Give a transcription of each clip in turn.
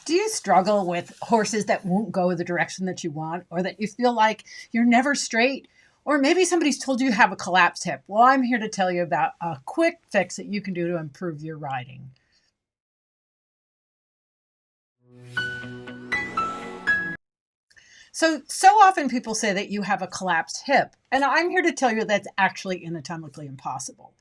Do you struggle with horses that won't go the direction that you want, or that you feel like you're never straight? Or maybe somebody's told you have a collapsed hip. Well, I'm here to tell you about a quick fix that you can do to improve your riding. So often people say that you have a collapsed hip, and I'm here to tell you that's actually anatomically impossible.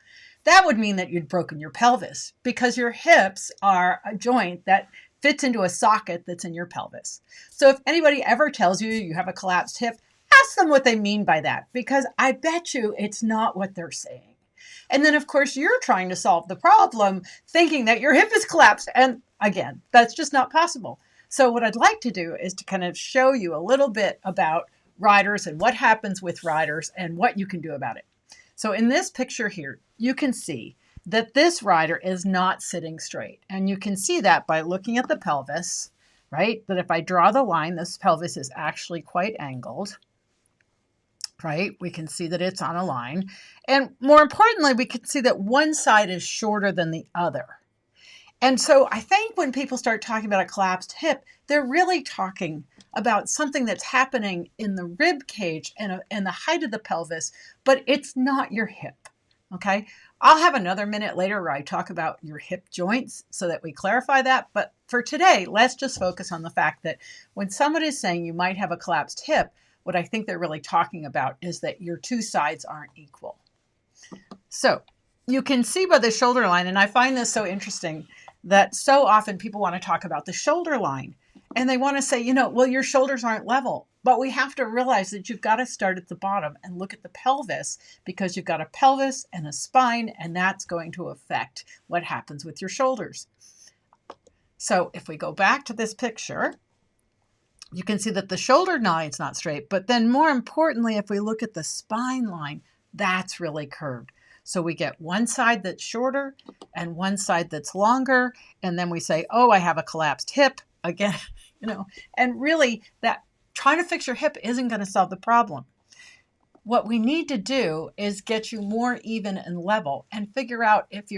That would mean that you'd broken your pelvis, because your hips are a joint that fits into a socket that's in your pelvis. So if anybody ever tells you you have a collapsed hip, ask them what they mean by that, because I bet you it's not what they're saying. And then, of course, you're trying to solve the problem thinking that your hip is collapsed. And again, that's just not possible. So what I'd like to do is to kind of show you a little bit about riders and what happens with riders and what you can do about it. So in this picture here, you can see that this rider is not sitting straight. And you can see that by looking at the pelvis, right? That if I draw the line, this pelvis is actually quite angled, right? We can see that it's on a line. And more importantly, we can see that one side is shorter than the other. And so I think when people start talking about a collapsed hip, they're really talking about something that's happening in the rib cage and the height of the pelvis, but it's not your hip, okay? I'll have another minute later where I talk about your hip joints so that we clarify that. But for today, let's just focus on the fact that when somebody is saying you might have a collapsed hip, what I think they're really talking about is that your two sides aren't equal. So you can see by the shoulder line, and I find this so interesting, that so often people want to talk about the shoulder line and they want to say, well, your shoulders aren't level. But we have to realize that you've got to start at the bottom and look at the pelvis, because you've got a pelvis and a spine, and that's going to affect what happens with your shoulders. So if we go back to this picture, you can see that the shoulder line is not straight, but then more importantly, if we look at the spine line, that's really curved. So we get one side that's shorter and one side that's longer. And then we say, oh, I have a collapsed hip again, and really that trying to fix your hip isn't going to solve the problem. What we need to do is get you more even and level and figure out if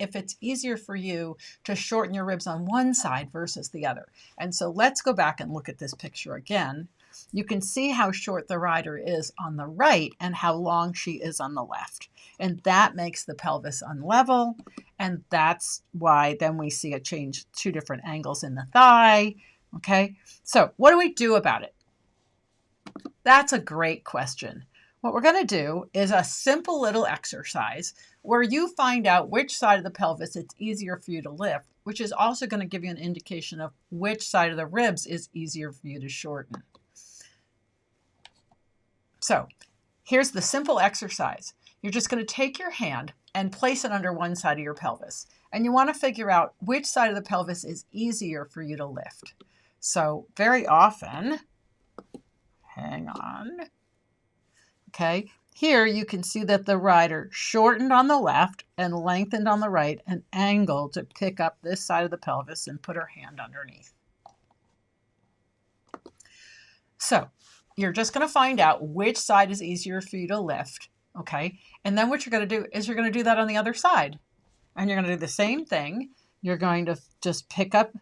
it's easier for you to shorten your ribs on one side versus the other. And so let's go back and look at this picture again. You can see how short the rider is on the right and how long she is on the left. And that makes the pelvis unlevel. And that's why then we see a change, two different angles in the thigh. Okay, so what do we do about it? That's a great question. What we're going to do is a simple little exercise where you find out which side of the pelvis it's easier for you to lift, which is also going to give you an indication of which side of the ribs is easier for you to shorten. So here's the simple exercise. You're just going to take your hand and place it under one side of your pelvis. And you want to figure out which side of the pelvis is easier for you to lift. So very often, hang on. Okay, here you can see that the rider shortened on the left and lengthened on the right and angled to pick up this side of the pelvis and put her hand underneath. So you're just going to find out which side is easier for you to lift. Okay, and then what you're going to do is you're going to do that on the other side. And you're going to do the same thing. You're going to just pick up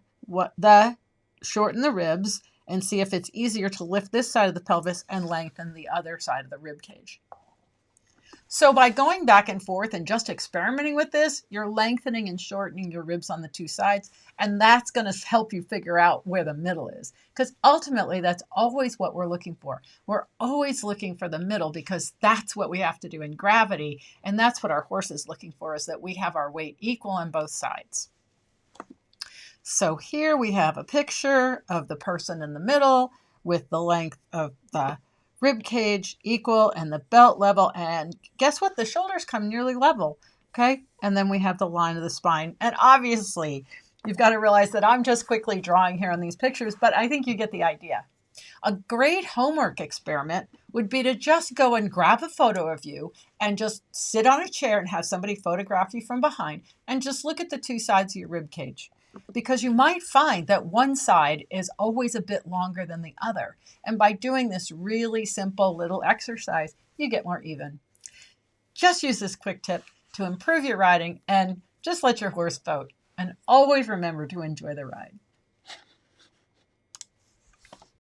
shorten the ribs and see if it's easier to lift this side of the pelvis and lengthen the other side of the rib cage. So by going back and forth and just experimenting with this, you're lengthening and shortening your ribs on the two sides, and that's going to help you figure out where the middle is. Because ultimately, that's always what we're looking for. We're always looking for the middle, because that's what we have to do in gravity, and that's what our horse is looking for, is that we have our weight equal on both sides. So here we have a picture of the person in the middle with the length of the rib cage equal and the belt level, and guess what? The shoulders come nearly level, okay? And then we have the line of the spine. And obviously, you've got to realize that I'm just quickly drawing here on these pictures, but I think you get the idea. A great homework experiment would be to just go and grab a photo of you and just sit on a chair and have somebody photograph you from behind and just look at the two sides of your rib cage. Because you might find that one side is always a bit longer than the other. And by doing this really simple little exercise, you get more even. Just use this quick tip to improve your riding and just let your horse vote. And always remember to enjoy the ride.